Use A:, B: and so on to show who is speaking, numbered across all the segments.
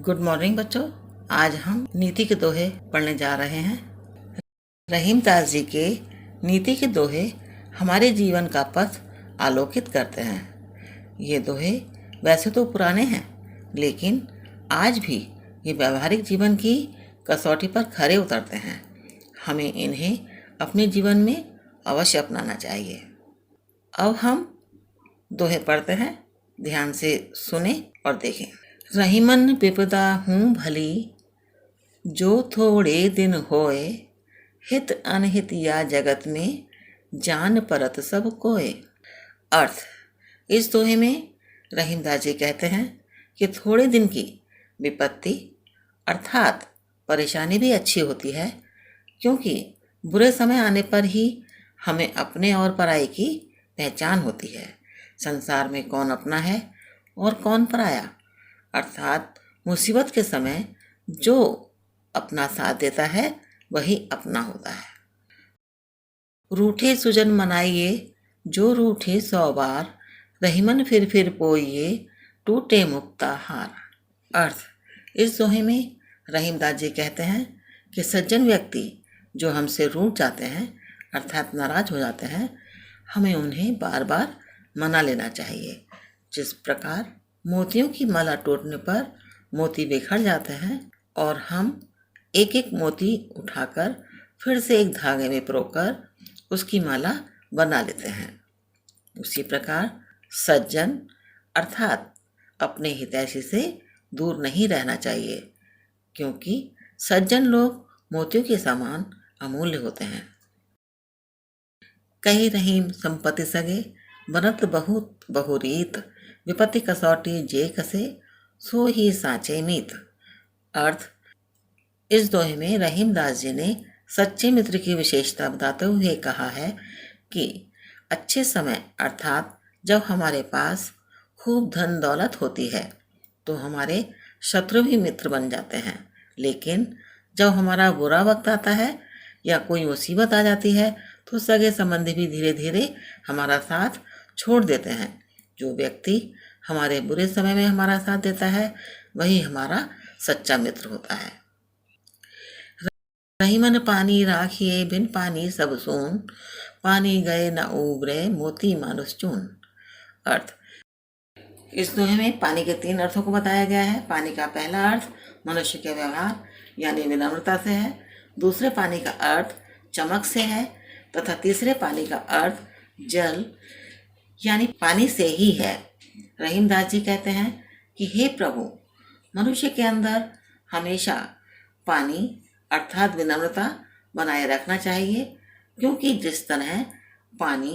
A: Good morning बच्चों। आज हम नीति के दोहे पढ़ने जा रहे हैं। रहीम दास जी के नीति के दोहे हमारे जीवन का पथ आलोकित करते हैं। ये दोहे वैसे तो पुराने हैं, लेकिन आज भी ये व्यवहारिक जीवन की कसौटी पर खरे उतरते हैं। हमें इन्हें अपने जीवन में अवश्य अपनाना चाहिए। अब हम दोहे पढ़ते हैं, ध्यान से सुने और देखें। रहीमन विपदा हूँ भली, जो थोड़े दिन होए, हित अनहित या जगत में, जान परत सब कोय। अर्थ, इस दोहे में रहीमदास जी कहते हैं कि थोड़े दिन की विपत्ति अर्थात परेशानी भी अच्छी होती है, क्योंकि बुरे समय आने पर ही हमें अपने और पराये की पहचान होती है। संसार में कौन अपना है और कौन पराया, अर्थात मुसीबत के समय जो अपना साथ देता है वही अपना होता है। रूठे सुजन मनाइए, जो रूठे 100 बार, रहीमन फिर पोइए, टूटे मुक्ता हार। अर्थ, इस दोहे में रहीमदास जी कहते हैं कि सज्जन व्यक्ति जो हमसे रूठ जाते हैं अर्थात नाराज हो जाते हैं, हमें उन्हें बार बार मना लेना चाहिए। जिस प्रकार मोतियों की माला टूटने पर मोती बिखर जाते हैं और हम एक एक मोती उठाकर फिर से एक धागे में पिरोकर उसकी माला बना लेते हैं, उसी प्रकार सज्जन अर्थात अपने हितैषी से दूर नहीं रहना चाहिए, क्योंकि सज्जन लोग मोतियों के समान अमूल्य होते हैं। कही रहीम संपत्ति सगे, बनत बहुत बहुरीत, विपत्ति कसौटी जे कसे, सो ही साचे मीत। अर्थ, इस दोहे में रहीमदास जी ने सच्चे मित्र की विशेषता बताते हुए कहा है कि अच्छे समय अर्थात जब हमारे पास खूब धन दौलत होती है तो हमारे शत्रु भी मित्र बन जाते हैं, लेकिन जब हमारा बुरा वक्त आता है या कोई मुसीबत आ जाती है तो सगे संबंधी भी धीरे धीरे हमारा साथ छोड़ देते हैं। जो व्यक्ति हमारे बुरे समय में हमारा साथ देता है वही हमारा सच्चा मित्र होता है। रहीमन पानी राखिए, बिन पानी सब सोन, पानी गए न उबरे, मोती मानुष चून। अर्थ, इस दोहे में पानी के 3 अर्थों को बताया गया है। पानी का पहला अर्थ मनुष्य के व्यवहार यानी विनम्रता से है, दूसरे पानी का अर्थ चमक से है तथा तीसरे पानी का अर्थ जल यानी पानी से ही है। रहीमदास जी कहते हैं कि हे प्रभु, मनुष्य के अंदर हमेशा पानी अर्थात विनम्रता बनाए रखना चाहिए, क्योंकि जिस तरह पानी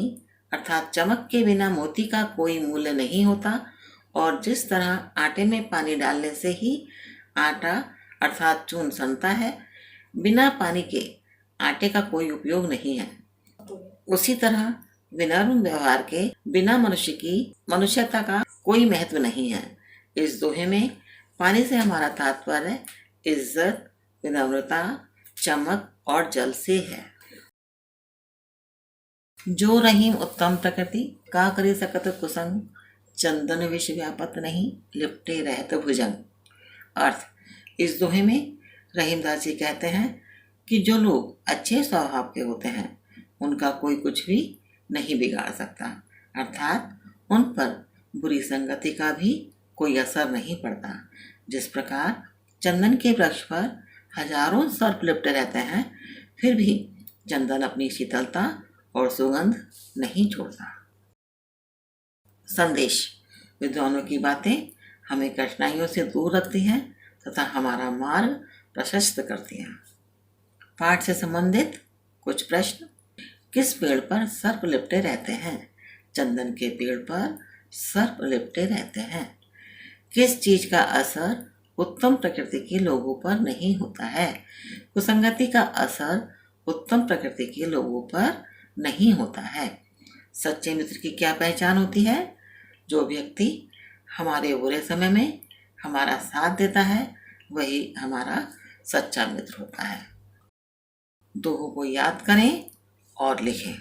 A: अर्थात चमक के बिना मोती का कोई मूल्य नहीं होता और जिस तरह आटे में पानी डालने से ही आटा अर्थात चून सनता है, बिना पानी के आटे का कोई उपयोग नहीं है, उसी तरह विनम्र व्यवहार के बिना मनुष्य की मनुष्यता का कोई महत्व नहीं है। इस दोहे में पानी से हमारा तात्पर्य इज्जत, विनम्रता, चमक और जल से है। जो रहीम उत्तम प्रकृति, का करे सकत कुसंग, चंदन विष व्यापत नहीं, लिपटे रहत भुजंग। अर्थ, इस दोहे में रहीमदास जी कहते हैं कि जो लोग अच्छे स्वभाव के होते हैं उनका कोई कुछ भी नहीं बिगाड़ सकता, अर्थात उन पर बुरी संगति का भी कोई असर नहीं पड़ता। जिस प्रकार चंदन के वृक्ष पर हजारों सर्प लिपटे रहते हैं, फिर भी चंदन अपनी शीतलता और सुगंध नहीं छोड़ता। संदेश, विद्वानों की बातें हमें कठिनाइयों से दूर रखती हैं तथा हमारा मार्ग प्रशस्त करती हैं। पाठ से संबंधित कुछ प्रश्न। किस पेड़ पर सर्प लिपटे रहते हैं? चंदन के पेड़ पर सर्प लिपटे रहते हैं। किस चीज का असर उत्तम प्रकृति के लोगों पर नहीं होता है? कुसंगति का असर उत्तम प्रकृति के लोगों पर नहीं होता है। सच्चे मित्र की क्या पहचान होती है? जो व्यक्ति हमारे बुरे समय में हमारा साथ देता है वही हमारा सच्चा मित्र होता है। दोहों को याद करें और लिखें।